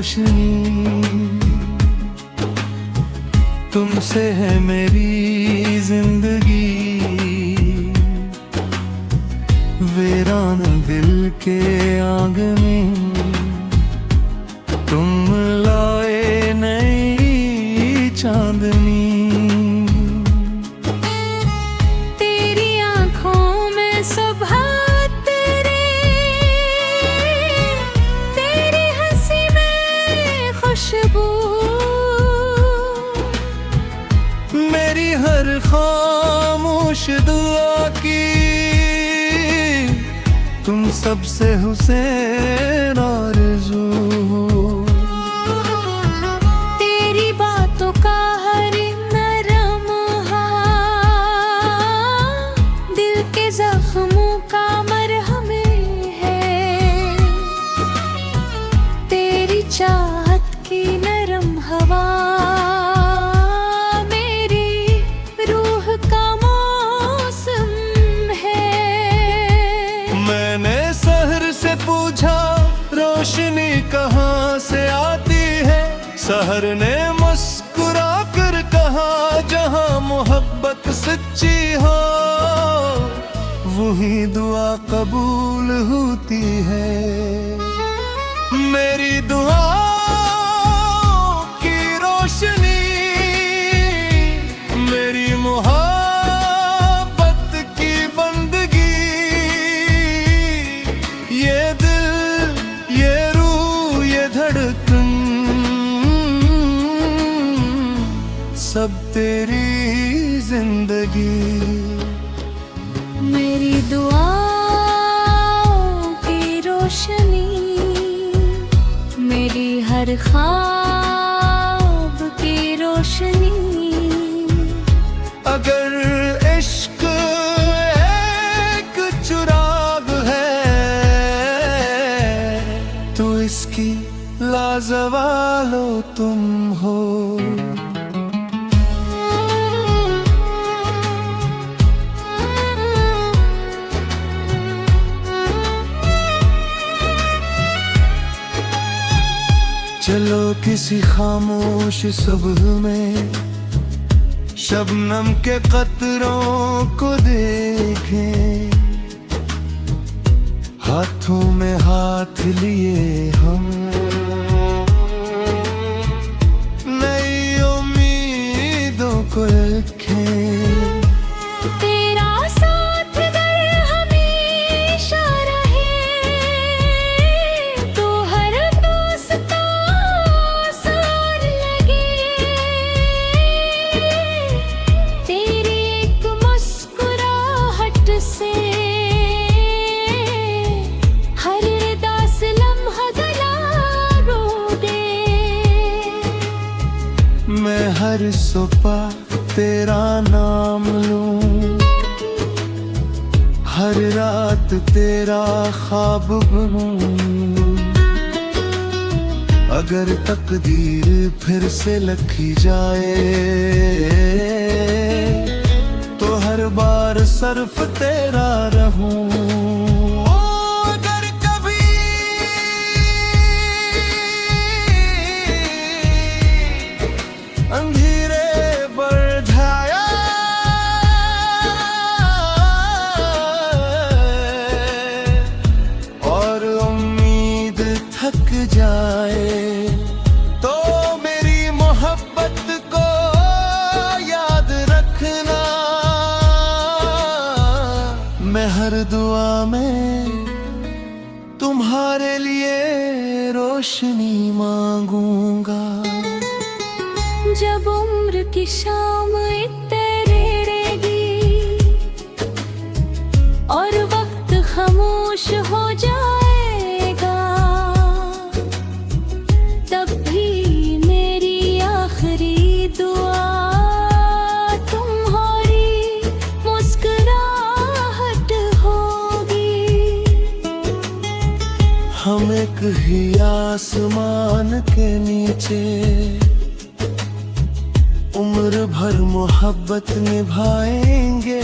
रोशनी, तुमसे है मेरी जिंदगी। वीरान दिल के आंगन तुम लाए नई चांदनी। तेरी आंखों में सुबह तेरी हंसी में खुशबू, मेरी हर खामोश दुआ की तुम सबसे हुसैन आरज़ू। तेरी बातों का हर नरम दिल के जख्मों का मरहम है। तेरी चाहत की नरम हवा मेरी रूह का मौसम है। मैंने सहर से पूछा रोशनी कहाँ से आती है, सहर ने मुस्कुरा कर कहा जहाँ मोहब्बत सच्ची हो वही दुआ कबूल होती है। मेरी दुआ की रोशनी, मेरी मोहब्बत की बंदगी, ये दिल ये रूह ये धड़कन सब तेरी जिंदगी। मेरी दुआओं की रोशनी, मेरी हर ख्वाब की रोशनी। अगर इश्क एक चुराग है तो इसकी लाजवालो तुम हो। चलो किसी खामोश सुबह में शबनम के कतरों को देखें, हाथों में हाथ लिए हम नई उम्मीदों को रखें। तेरा साथ अगर हमेशा रहे तो हर दोस्ता आसान लगे। तेरी एक मुस्कुराहट से हर उदास लम्हा गला दे। मैं हर सुबह तेरा नाम लूं, हर रात तेरा ख्वाब बनूं। अगर तकदीर फिर से लिखी जाए तो हर बार सिर्फ तेरा रहूं। अगर कभी अंधेरे बढ़ जाया और उम्मीद थक जाए तो मेरी मोहब्बत को याद रखना। मैं हर दुआ में तुम्हारे लिए रोशनी मांगूंगा। जब उम्र की शाम इतरेगी और वक्त खामोश हो जाएगा, तब भी मेरी आखिरी दुआ तुम्हारी मुस्कुराहट होगी। हम एक ही आसमान के नीचे उम्र भर मोहब्बत निभाएंगे।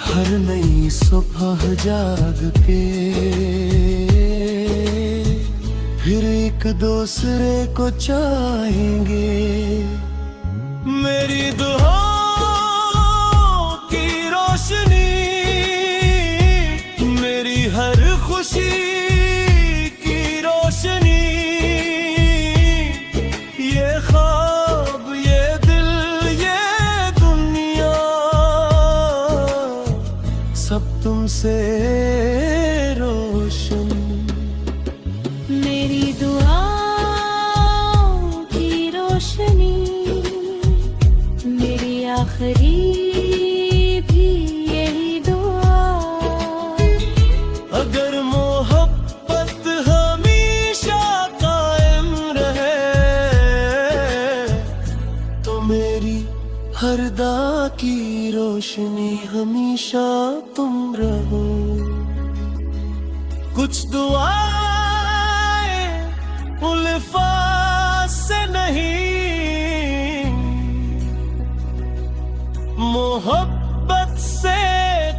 हर नई सुबह जाग के फिर एक दूसरे को चाहेंगे। मेरी दुआओं की रोशनी, मेरी हर खुशी की रोशनी, ये ख्वाब, ये दिल, ये दुनिया, सब तुमसे रोशन। मेरी दुआओं की रोशनी, मेरी आखिरी भी यही दुआ। अगर मोहब्बत हमेशा कायम रहे, तो मेरी हर दा की रोशनी हमेशा तुम रहो। कुछ दुआएं उल्फाज से नहीं, मोहब्बत से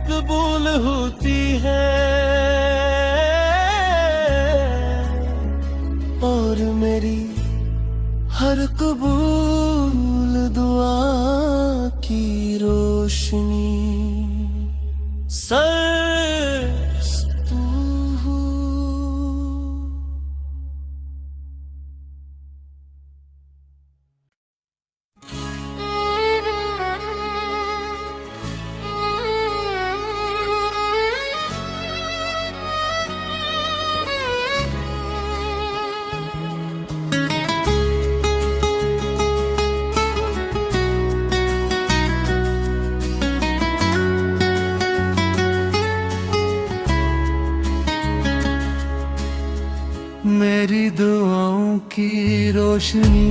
कबूल होती है। और मेरी हर कबूल दुआ की रोशनी सर्स तू हो। मेरी दुआओं की रोशनी,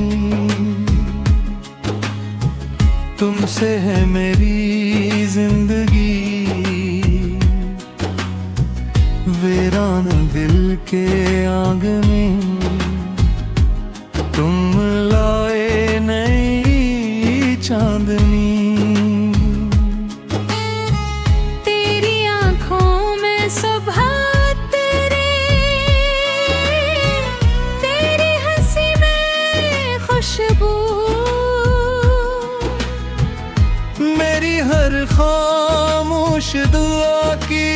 तुमसे है मेरी जिंदगी। वीरान दिल के आंगन तुम लाए नई चांदनी। तेरी आंखों में सुबह, तेरी हंसी में खुशबू, मेरी हर खामोश दुआ की,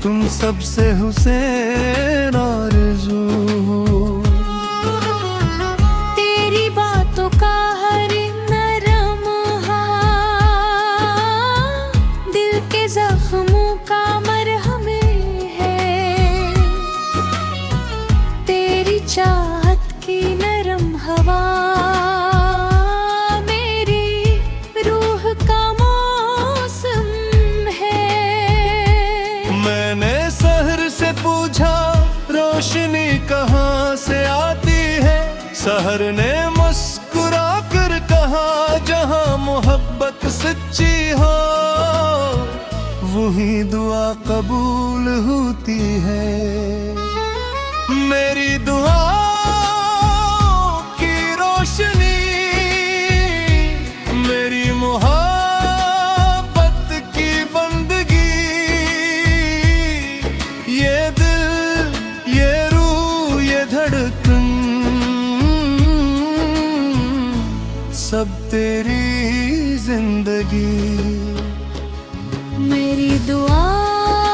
तुम सबसे हुसैन आरज़ू हो। तेरी बातों का हर नरम दिल के जख्मों का मरहम है। तेरी चाहत की नरम हवा, मेरी रूह का मौसम है। मैंने सहर से पूछा रोशनी कहाँ से आती है, सहर ने मुस्कुरा कर कहा जहाँ मोहब्बत सच्ची हो, वही दुआ कबूल होती है। मेरी दुआ की रोशनी, मेरी मोहब्बत की बंदगी, ये दिल, ये रूह, ये धड़कन, सब तेरी जिंदगी। मेरी दुआओं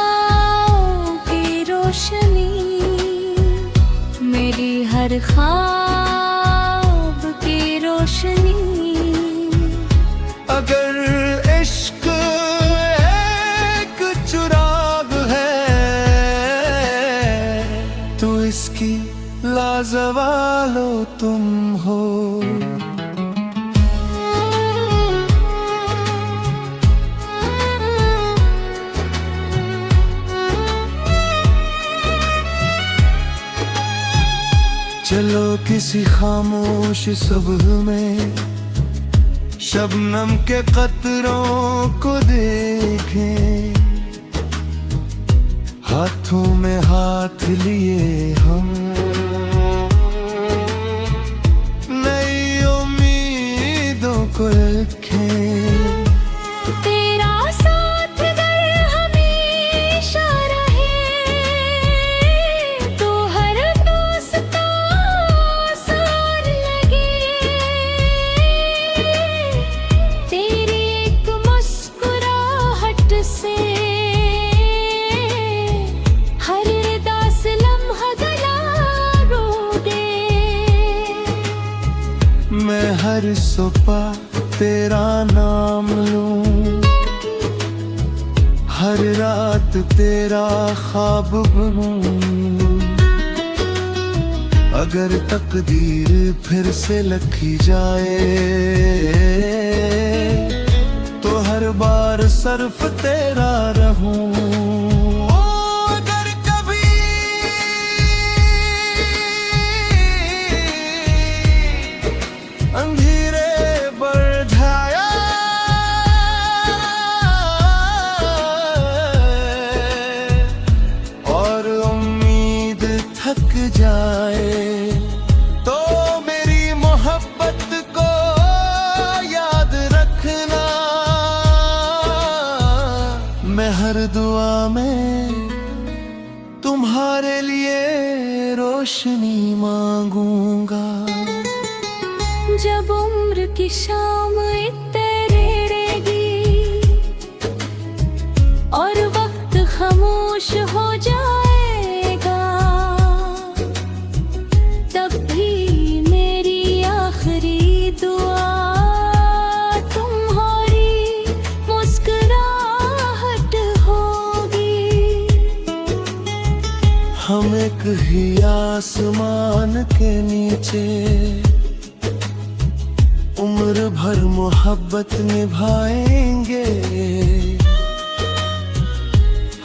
की रोशनी, मेरी हर ख्वाब की रोशनी। अगर इश्क एक चुराग है, तो इसकी लाजवालो तुम हो। चलो किसी खामोश सुबह में शबनम के कतरों को देखें, हाथों में हाथ लिए हम नई उम्मीदों को रखें। तेरा साथ अगर हमेशा रहे, तो हर सुबह तेरा नाम लूं, हर रात तेरा ख्वाब बनूं। अगर तकदीर फिर से लिखी जाए तो हर बार सिर्फ तेरा रहूं। अगर कभी अंधेरे बढ़ जाया और उम्मीद थक जाए तो मेरी मोहब्बत को याद रखना। मैं हर दुआ में तुम्हारे लिए रोशनी मांगूंगा। जब उम्र की शाम तेरेगी और वक्त खामोश हो जाएगा, तब भी मेरी आखिरी दुआ तुम्हारी मुस्कुराहट होगी। हम एक ही आसमान के नीचे उम्र भर मोहब्बत निभाएंगे।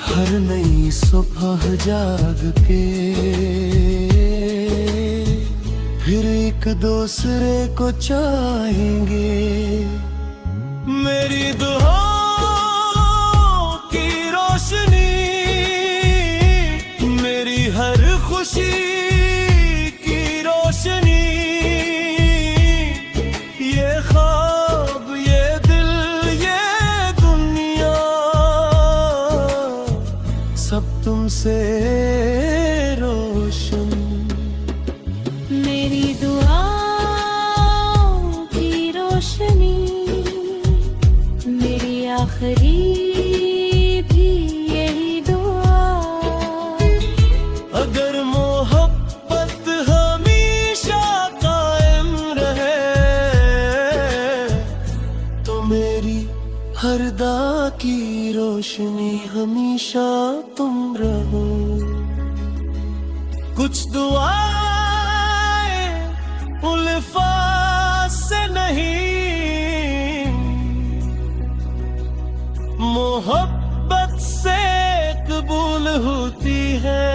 हर नई सुबह जाग के फिर एक दूसरे को चाहेंगे। मेरी दुआओं की रोशनी, मेरी हर खुशी की रोशनी, ये ख्वाब, ये दिल, ये दुनिया सब तुमसे रोशन। मेरी दुआओं की रोशनी, मेरी आखिरी भी यही दुआ। अगर मोहब्बत हमेशा कायम रहे तो मेरी हर दा की रोशनी हमेशा तुम रहो। कुछ दुआएं उल्फात से नहीं, मोहब्बत से कबूल होती है।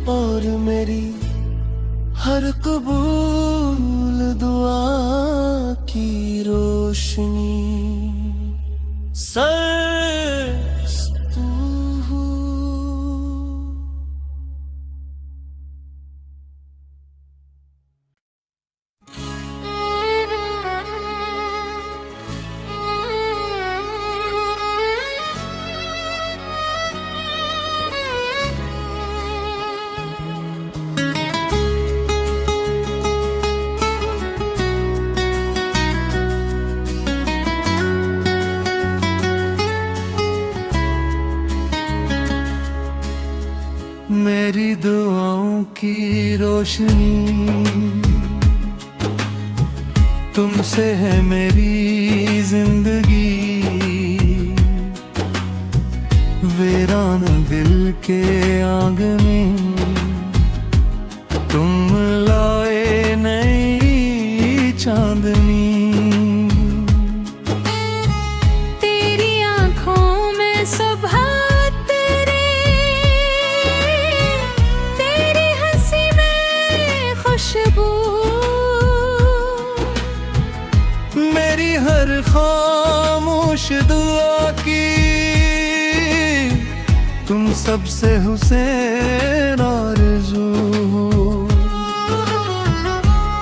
और मेरी हर कबूल दुआ की रोशनी सर्स तू हो। मेरी दुआओं की रोशनी तुमसे है मेरी जिंदगी। वीरान दिल के आंगन तुम लाए नई चांदनी। तेरी आंखों में सुबह मेरी हर खामोश दुआ की तुम सबसे हुसैन आरज़ू हो।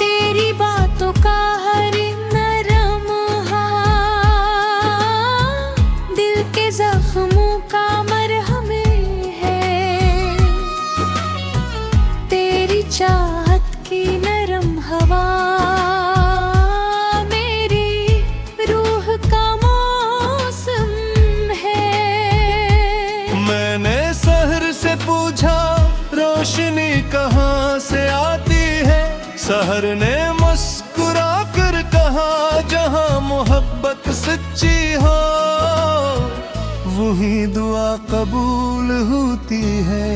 तेरी बातों का हर नरम दिल के जख्मों का मरहम है। तेरी चाहत की नरम हवा रोशनी कहाँ से आती सहर ने मुस्कुरा कर कहा जहां मोहब्बत सच्ची हो वही दुआ कबूल होती है।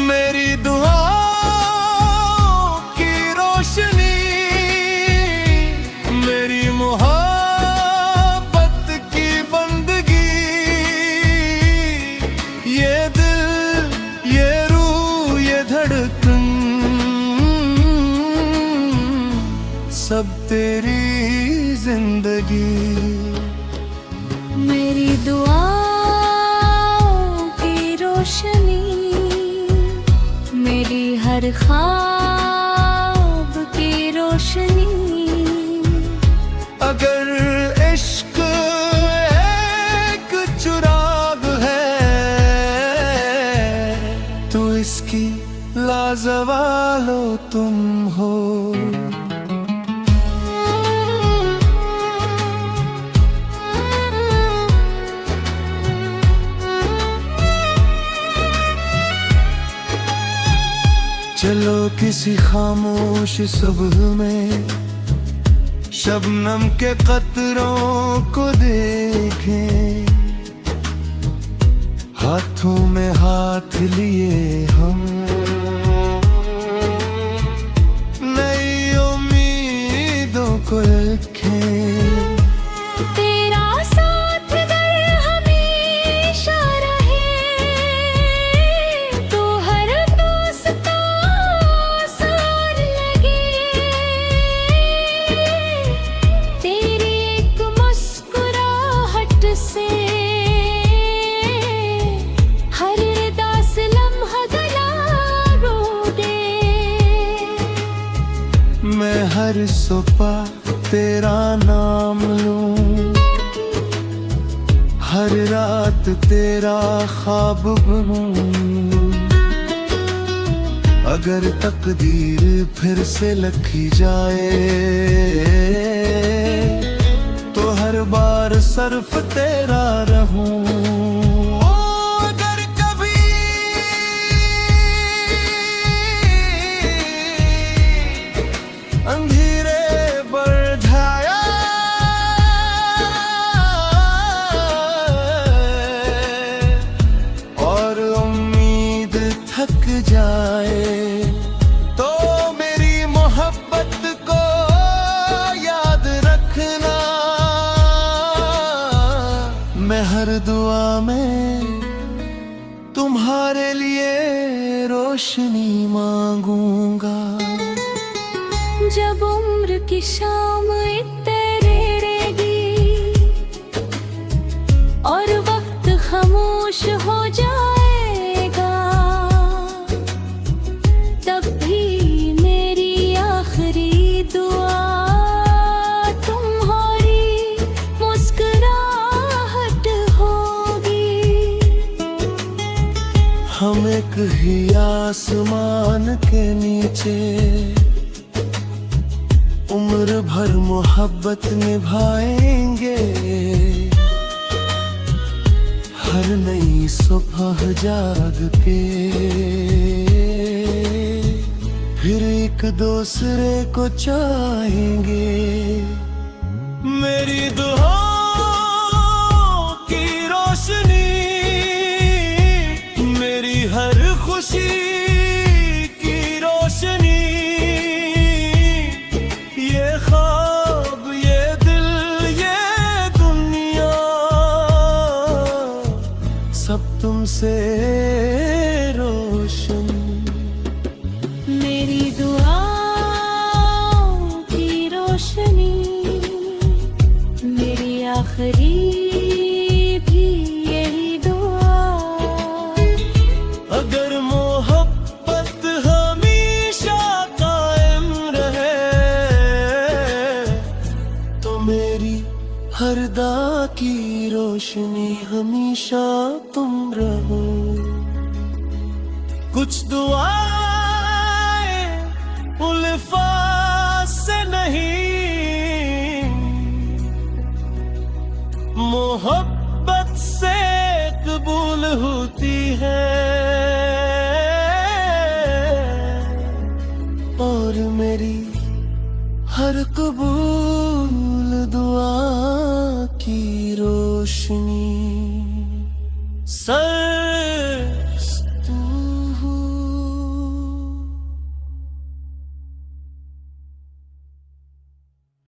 मेरी दुआ की रोशनी मेरी मोहब्बत की बंदगी, ये दिल ये रूह ये धड़कन सब तेरी जिंदगी। मेरी दुआओं की रोशनी मेरी हर ख्वाब की रोशनी। अगर इश्क एक चुराग है तो इसकी लाजवालो तुम हो। चलो किसी खामोश सुबह में शबनम के कतरों को देखें, हाथों में हाथ लिए हम नई उम्मीदों को रखें। तेरा साथ अगर हमेशा रहे तो हर दोस्त आसान लगे। तेरी एक मुस्कुराहट से हर उदास लम्हा गला रो दे। मैं हर सुबह तेरा नाम लूं, हर रात तेरा ख्वाब बनूं। अगर तकदीर फिर से लिखी जाए तो हर बार सिर्फ तेरा रहूं। अगर कभी अंधेरे बढ़ाया और उम्मीद थक जाए तो मेरी मोहब्बत को याद रखना। मैं हर दुआ में तुम्हारे लिए रोशनी मांगूंगा। जब उम्र की शाम इतरेगी और वक्त खामोश हो जाएगा तब भी मेरी आखिरी दुआ तुम्हारी मुस्कुराहट होगी। हम एक ही आसमान के नीचे उम्र भर मोहब्बत निभाएंगे। हर नई सुबह जाग के फिर एक दूसरे को चाहेंगे। मेरी दुआओं की रोशनी मेरी हर खुशी की रोशनी, ये ख्वाब ये दिल ये दुनिया सब तुमसे रोशन। मेरी दुआओं की रोशनी मेरी आखिरी भी यही दुआ। अगर मोहब्बत हमेशा कायम रहे तो मेरी हर दा की रोशनी हमेशा तुम रहो। कुछ दुआएं उल्फात से नहीं मोहब्बत से कबूल होती है। मेरी हर कबूल दुआ की रोशनी। सर